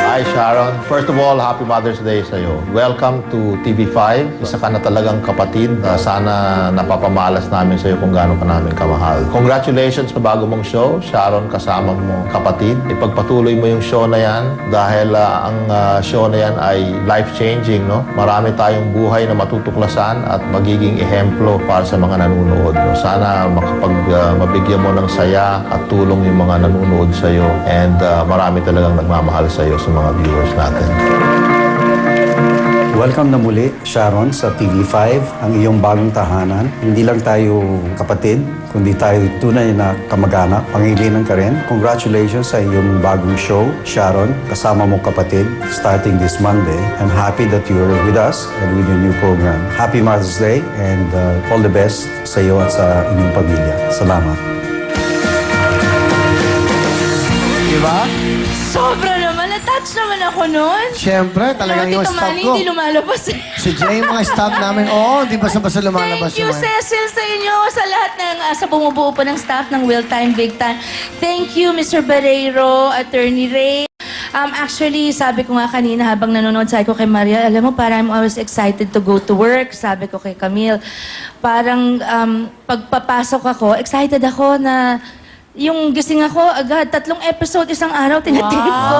B: Hi,
L: Sharon, first of all, Happy Mother's Day sa'yo. Welcome to TV5. Isa ka na talagang kapatid. Sana napapamalas namin sa'yo kung gaano ka namin kamahal. Congratulations sa bago mong show, Sharon, kasama mo kapatid. Ipagpatuloy mo yung show na yan dahil ang show na yan ay life-changing, no? Marami tayong buhay na matutuklasan at magiging ehemplo para sa mga nanonood. No? Sana mabigyan mo ng saya at tulong yung mga nanonood sa'yo. And marami talagang nagmamahal sa'yo sa mga viewers natin.
M: Welcome na muli, Sharon, sa TV5, ang iyong bagong tahanan. Hindi lang tayo kapatid, kundi tayo tunay na kamag-anak. Pangilinan ka rin. Congratulations sa iyong bagong show, Sharon, kasama mo kapatid, starting this Monday. I'm happy that you're with us and with your new program. Happy Mother's Day and all the best sa iyo at sa inyong pamilya. Salamat.
B: Diba?
G: Sobra naman. Na-touch naman ako nun.
B: Siyempre, talagang yung
G: Tito
B: staff
G: Manny,
B: ko.
G: hindi lumalabas.
B: Si Jay, yung mga staff namin, di basta-basta lumalabas
G: Thank you,
B: yung mga-
G: Cecil, sa inyo, sa lahat ng sa bumubuo po ng staff ng Will Time, Big Time. Thank you, Mr. Barreiro, Attorney Ray. Actually, sabi ko nga kanina habang nanonood, sabi ko kay Maria, alam mo, parang I was excited to go to work. Sabi ko kay Camille, parang pagpapasok ako, excited ako na yung gising ako agad, 3 episode isang araw tinatake ko.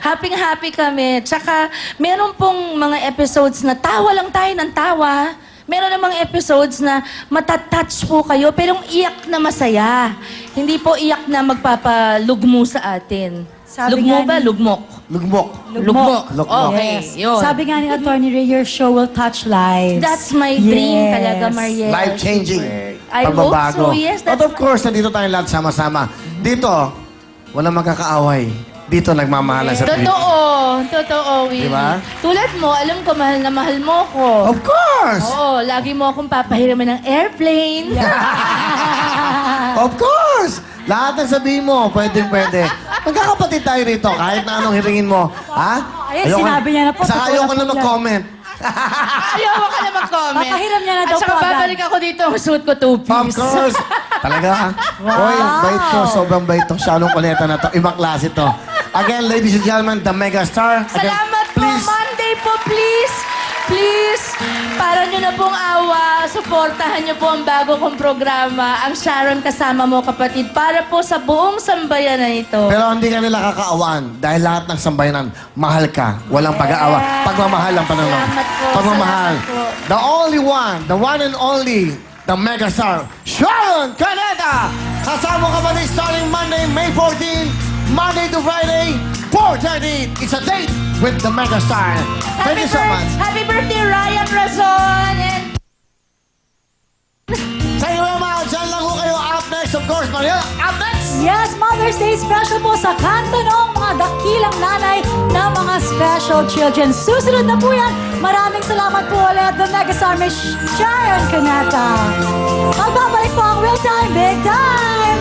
G: Happy kami. Tsaka, meron pong mga episodes na tawa lang tayo ng tawa. Meron namang episodes na matatouch po kayo, pero iyak na masaya. Hindi po iyak na magpapalugmo sa atin.
D: Sabi
G: Lugmo
D: nga
G: ba?
D: ni-
G: Lugmok.
B: Lugmok.
G: Lugmok.
B: Lugmok.
G: Okay, yun.
D: Sabi nga ni Attorney Ray, your show will touch lives.
G: That's my dream
D: Yes.
G: talaga, Mariel.
B: Life-changing.
G: I hope so, yes.
B: But of course, nandito tayong lahat sama-sama. Dito, walang magkakaaway. Dito nagmamahalan sa Pilipinas.
G: Totoo, Willie.
B: Diba?
G: Tulad mo, alam ko, mahal na mahal mo ko.
B: Of course!
G: Oo, lagi mo akong papahiraman ng airplane.
B: Of course! Lahat ng sabihin mo, pwede. Magkakapatid tayo rito, kahit na anong hiringin mo. Ha?
D: Ayun, sinabi niya na po,
B: Saka
D: totoo
B: ayoko
D: na
B: na
D: po yan.
B: mag-comment.
G: Ayaw ka na mag-comment.
D: Papahiram niya na daw
G: At saka
D: po agad.
G: babalik ako dito, ang suit ko 2
B: Of
G: piece.
B: course! Talaga? Hoy, ang bait ko. Sobrang bait to. Shalom Coleta na to. Ibang klase to. Again, ladies and gentlemen, the megastar. Again,
G: Salamat po.
B: please.
G: Monday po, please. Please, para nyo na pong awa, suportahan nyo po ang bago kong programa, ang Sharon Kasama Mo Kapatid, para po sa buong sambayanan ito.
B: Pero hindi ka nila kakaawaan dahil lahat ng sambayanan, mahal ka. Walang pag-aawa. Pagmamahal ang panonood.
G: Salamat po.
B: Pagmamahal.
G: Salamat po.
B: The only one, the one and only, the megastar, Sharon Caneta! Kasama ka ba starting Monday, May 14, Monday to Friday, 4:30. It's a date with the megastar. Thank you so much.
G: Happy birthday, Ryan Razon! And
B: Thank you very much. Diyan lang ho kayo. Up next, of course, Maria. Up next!
D: Yes, Mother's Day special po sa kanto ng mga dakilang nanay ng mga special children. Susunod na po yan. Maraming salamat po ulit. The Megastar Miss Sharon Caneta. Magbabalik po ang Real Time, Big Time!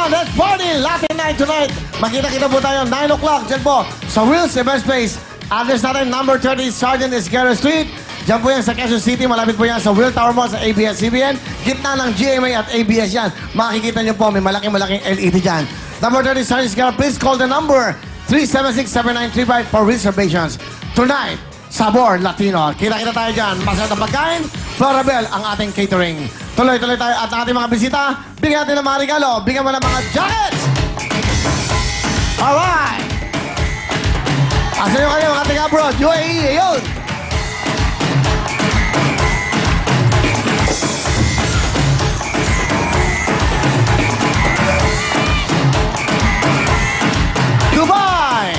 B: Let's party! Latin night tonight. Makita-kita po tayo 9 o'clock dyan po sa Will's Cyberspace. Address natin, number 30 Sergeant Esguerra Street. Dyan po yan sa Quezon City. Malapit po yan sa Will Tower Mall sa ABS-CBN. Gitna ng GMA at ABS yan. Makikita nyo po, may malaking-malaking LED dyan. Number 30 Sergeant Esguerra, please call the number 376-7935 for reservations. Tonight, Sabor Latino. Kita-kita tayo dyan. Masarap na pagkain. Florabel ang ating catering. Tuloy-tuloy tayo at ang ating mga bisita. Bigyan natin ng mga regalo. Bigyan mo ng mga jackets! Alright! Asa nyo kayo mga ating abroad? UAE, ayun! Dubai!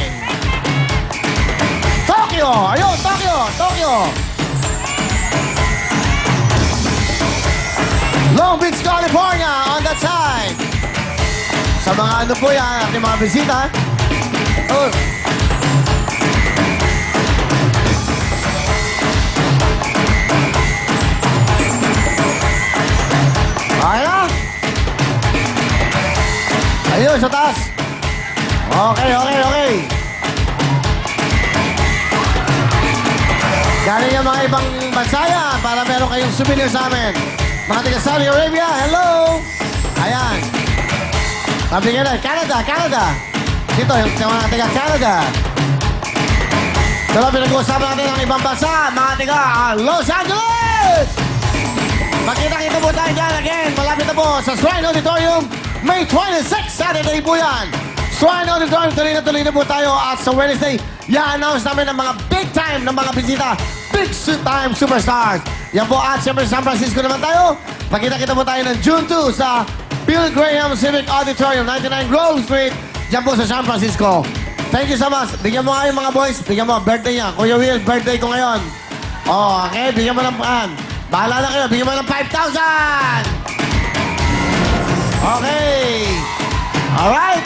B: Tokyo! Ayun, Tokyo! Long Beach, California, on that side. Sa mga ano po yan, ating mga bisita. Oh. Ayun. Ayun, sa taas. Okay. Galing yung mga ibang bansa yan para meron kayong souvenir sa amin. Mga taga Saudi Arabia, hello! Ayan. Sabi nga na, Canada. Dito, yung mga taga Canada. Pero pinag-uusapan natin ang ibang bansa, mga taga Los Angeles! Makita-kita po tayo dyan again. Malapit na po sa Shrine Auditorium. May 26, Saturday po yan. Shrine Auditorium, tuloy na po tayo. At sa Wednesday, i-announce namin ang mga big time ng mga bisita. Big time superstars. Yan po at siyempre San Francisco naman tayo. Makita-kita po tayo ng June 2 sa Bill Graham Civic Auditorium, 99 Grove Street. Diyan po sa San Francisco. Thank you so much. Bigyan mo nga yung mga boys. Bigyan mo, birthday niya. Kuya Will, birthday ko ngayon. Oh, okay. Bigyan mo ng bahala na kayo. Bigyan mo ng 5,000! Okay. Alright.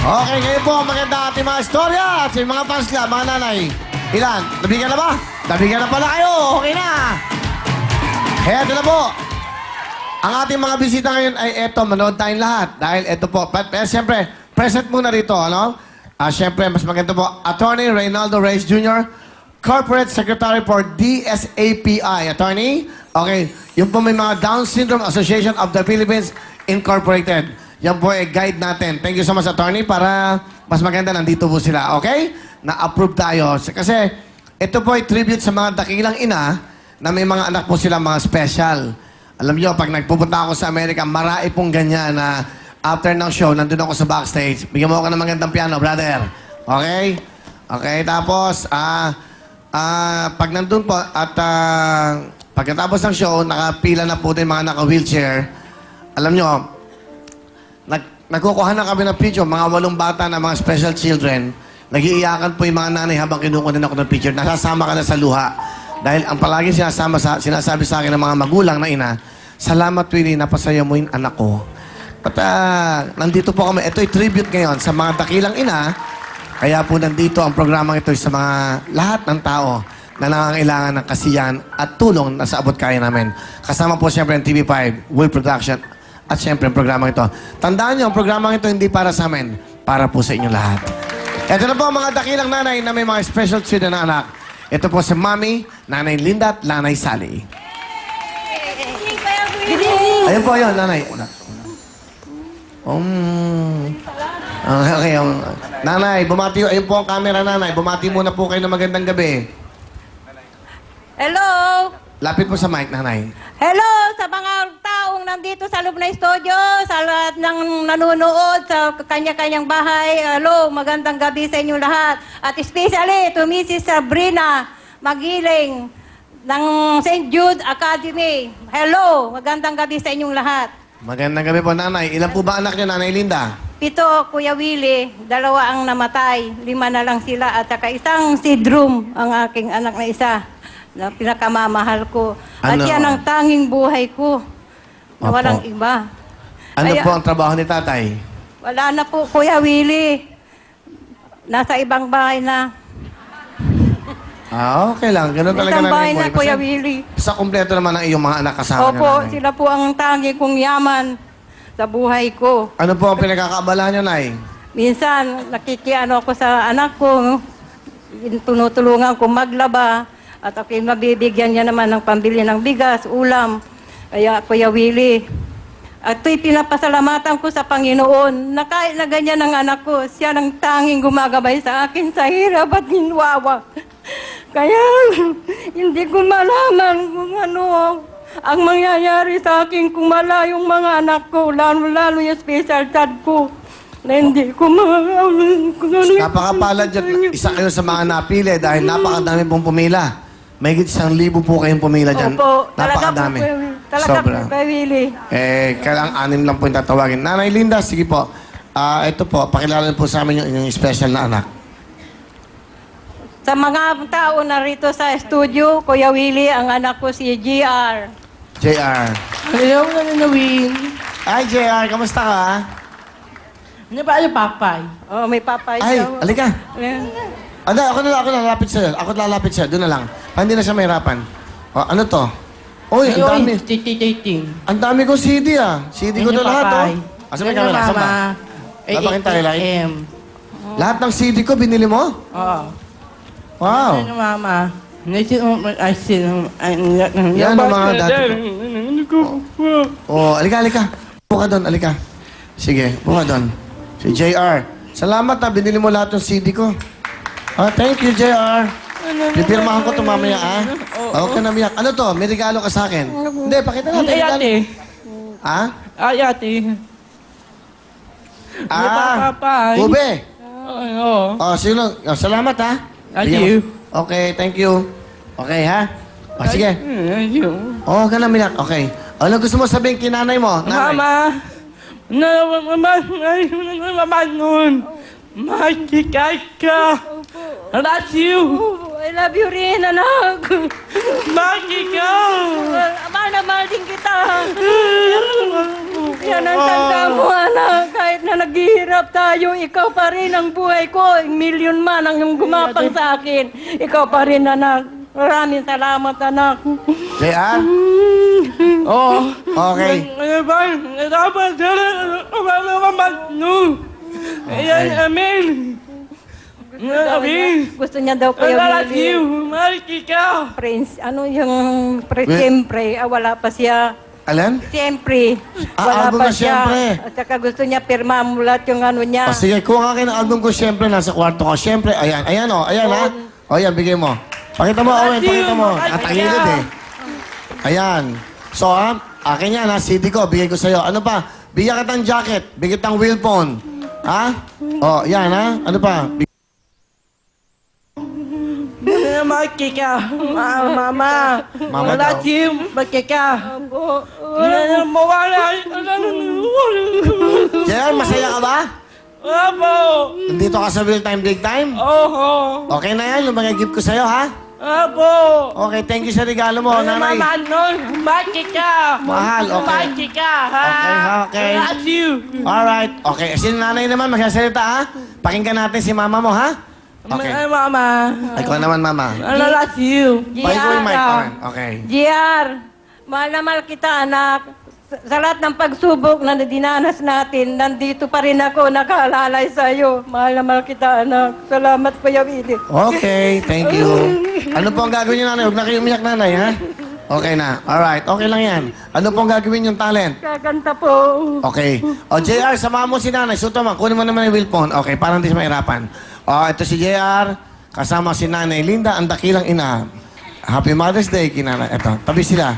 B: Okay, ngayon po, maganda ating mga istorya at sa mga fans club, mga nanay. Ilan? Nabigyan na ba? Nabigyan na pala kayo. Okay na. Kaya ito na po. Ang ating mga bisita ngayon ay eto, manood tayong lahat. Dahil eto po. Pero siyempre, present muna rito, ano? Siyempre, mas maganda po, Attorney Reynaldo Reyes Jr., Corporate Secretary for DSAPI. Attorney? Okay. Yung po may mga Down Syndrome Association of the Philippines Incorporated. Yan po ay guide natin. Thank you so much, Attorney, para mas maganda nandito po sila. Okay? Na-approve tayo. Kasi ito po ay tribute sa mga dakilang ina na may mga anak po sila mga special. Alam niyo, pag nagpupunta ako sa Amerika, marami pong ganyan na after ng show, nandun ako sa backstage. Bigyan mo ako ng magandang piano, brother. Okay? Okay, tapos, pag nandun po at pagkatapos ng show, nakapila na po din mga naka-wheelchair. Alam nyo, nagkukuha na kami ng picture, mga 8 bata na mga special children. Nag-iiyakan po yung mga nanay habang kinukuha din ako ng picture. Nasasama ka na sa luha. Dahil ang palagi sinasabi sa akin ng mga magulang na ina, salamat, Willie, napasaya mo yung anak ko. At nandito po kami. Ito'y tribute ngayon sa mga dakilang ina. Kaya po nandito ang programang ito sa mga lahat ng tao na nangangailangan ng kasiyahan at tulong na sa abot kaya namin. Kasama po siyempre ang TV5, Will Production, at siyempre ang programang ito. Tandaan niyo, ang programang ito hindi para sa amin, para po sa inyo lahat. Ito na po ang mga dakilang nanay na may mga special children na anak. Ito po si Mami, Nanay Linda at Nanay Sally. Ayun po yun, Nanay. Okay, Nanay, bumati. Ayun po ang camera, Nanay. Bumati muna po kayo ng magandang gabi.
N: Hello!
B: Lapit po sa mic, Nanay.
N: Hello sa mga taong nandito sa loob ng studio, sa lahat ng nanonood sa kanya-kanyang bahay. Hello, magandang gabi sa inyo lahat. At especially to Mrs. Sabrina Magiling ng St. Jude Academy. Hello, magandang gabi sa inyong lahat.
B: Magandang gabi po, Nanay. Ilan po ba anak niyo, Nanay Linda?
N: 7, Kuya Willie, 2 ang namatay, 5 na lang sila at saka isang sidrum ang aking anak na isa na pinakamamahal ko. At
B: Ano?
N: yan ang tanging buhay ko na
B: Opo.
N: walang iba.
B: Ano
N: Kaya-
B: po ang trabaho ni Tatay?
N: Wala na po, Kuya Willie. Nasa ibang bahay na.
B: Okay lang. Ganun talaga
N: Isang bahay
B: Nanay
N: na,
B: Boy.
N: Kuya
B: Kasi
N: Willie.
B: sa kumpleto naman ang iyong mga anak kasama niyo,
N: Opo,
B: Nanay.
N: sila po ang tanging kong yaman sa buhay ko.
B: Ano po ang pinagkakaabalahan niyo, Nay?
N: Minsan, nakikiano ako sa anak ko, tinutulungan ko maglaba, at ako mabibigyan niya naman ng pambili ng bigas, ulam. Kaya, Kuya Willie, at ito'y pinapasalamatan ko sa Panginoon na kahit na ganyan ang anak ko, siya ang tanging gumagabay sa akin sa hirap at ginwawa. Kaya, hindi ko malaman kung ano ang mangyayari sa akin kung malayong mga anak ko, lalo yung special child ko. Na hindi ko
B: Napakapalad dyan. Isa kayo sa mga napili dahil napakadami pong pumila. May 1,000 po kayong pumila dyan.
N: Opo, talaga
B: Napakadami.
N: po, talaga
B: Sobra.
N: po, Willie.
B: Kailang 6 lang po yung tatawagin. Nanay Linda, sige po. Ito po, pakilala po sa amin yung inyong special na anak.
N: Sa mga tao narito sa studio, Kuya Willie, ang anak ko si JR.
B: JR.
O: Hello, nananawin.
B: Hi, JR. Kamusta ka?
O: Ano ba yung papay?
N: Oh, may papay
B: Ay,
N: daw.
B: alika.
N: Ayan.
B: Ako lalapit sa'yo. Ako lalapit sa'yo. Doon na lang. Hindi na siya mahirapan. Ano to? Uy, ang dami. Ang dami ko CD CD ko na lahat, Asa may camera? Saan ba? Lapakin tayo, Lai. Lahat ng CD ko, binili mo?
O: Oo.
B: Wow.
O: Ano, Mama?
P: Yan ang mga dati. Oh, alika. Buka doon, alika. Sige, buka doon. Si JR. Salamat ha, binili mo lahat ng CD ko. Thank you, JR. Pipirmahan ko ito mamaya, Huwag ka na miyak. Ano to? May regalo ka sa akin. Hindi, pakita natin.
O: Ay, ate. Ay, ate.
P: Ube.
O: Oo.
P: Sino? Salamat ha.
O: Thank you.
P: Okay, thank you. Okay, ha? Sige. Huwag ka na miyak. Okay. Ano gusto mo sabihin kinanay mo? Nanay?
O: Mama nun. Makikay ka. I love you.
N: I love you rin, anak.
O: Makikay.
N: Mahal na mahal din kita. Yan ang tanda mo, anak. Kahit na naghihirap tayo, ikaw pa rin ang buhay ko. Milyon man ang gumapang sa akin. Ikaw pa rin, anak. Maraming salamat, anak.
P: JR?
O: Oo.
P: Okay.
O: Amen.
N: Gusto niya daw kayo Prince, ano yung siyempre, wala pa siya.
P: Alan?
N: Siyempre, wala
P: album
N: pa
P: na
N: siya.
P: siyempre.
N: At saka gusto niya pirma mo lahat yung ano niya.
P: Sige, kuha ka ng album ko siyempre, nasa kwarto ko. Siyempre, ayan, ayan ha. Ayan, bigay mo. Pakita mo, Owen, pakita mo. Katagilid Ayan. So akin yan CD ko, bigay ko sa'yo. Ano pa? Bigyan kitang jacket, bigyan kitang wheel phone. Yan Ano pa?
O: Makika. Mama. Wala
P: daw.
O: Jim. Makika.
P: JR, masaya ka ba?
O: Opo.
P: Nandito ka sa Real Time Big Time?
O: Oho.
P: Okay na yan, yung mga gift ko sa'yo, ha?
O: Opo.
P: Okay, thank you sa regalo mo, nanay.
O: Mama nun. Makika.
P: Mahal, okay.
O: Makika.
P: Okay.
O: I love you.
P: Alright, okay. Si nanay naman, magsasalita, ha? Pakinggan natin si mama mo, ha? Okay.
O: Mama.
P: Ikaw naman, mama.
O: I love you.
P: Pakinggan mo yung mic, Owen. Okay.
N: GR, mahal na mahal kita, anak. Sa lahat ng pagsubok na dinanas natin, nandito pa rin ako, nakaalalay sa'yo. Mahal na mahal kita, anak. Salamat, Kuya Willie.
P: Okay, thank you. Ano po ang gagawin niyo, nanay? Huwag na kayo umiyak, nanay, ha? Okay na. Alright, okay lang yan. Ano po ang gagawin yung talent?
N: Kakanta po.
P: Okay. JR, samahan mo si nanay. Suto mo, kunin mo naman yung wheel phone. Okay, parang hindi siya mahirapan. Ito si JR, kasama si nanay Linda, ang dakilang ina. Happy Mother's Day, kinanay. Ito, tabi sila.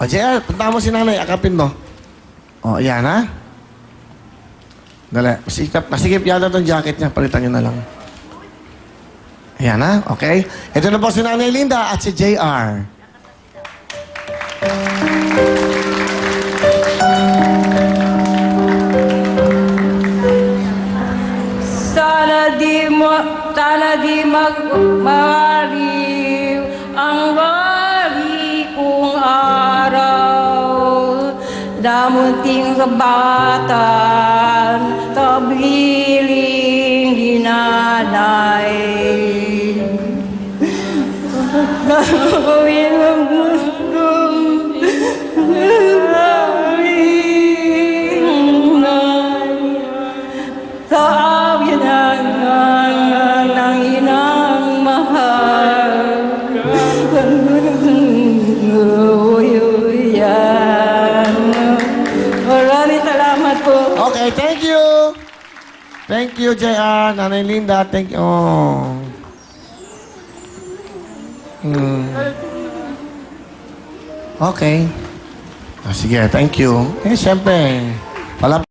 P: JR, punta mo si nanay, akapin mo. Yan ha. Dali, masikip yata itong jacket niya, palitan niyo na lang. Ayan ha, okay. Ito na po si nanay Linda at si JR.
N: Sana di magmaliw ang bali kong araw. Damunting kabatan, kabiling dinanay. Gawin ang gustong sa amin ng inang mahal. Maraming salamat po.
P: Okay, thank you. Thank you, JR. Nanay Linda, thank you. Okay. Sige, thank you. Siyempre, wala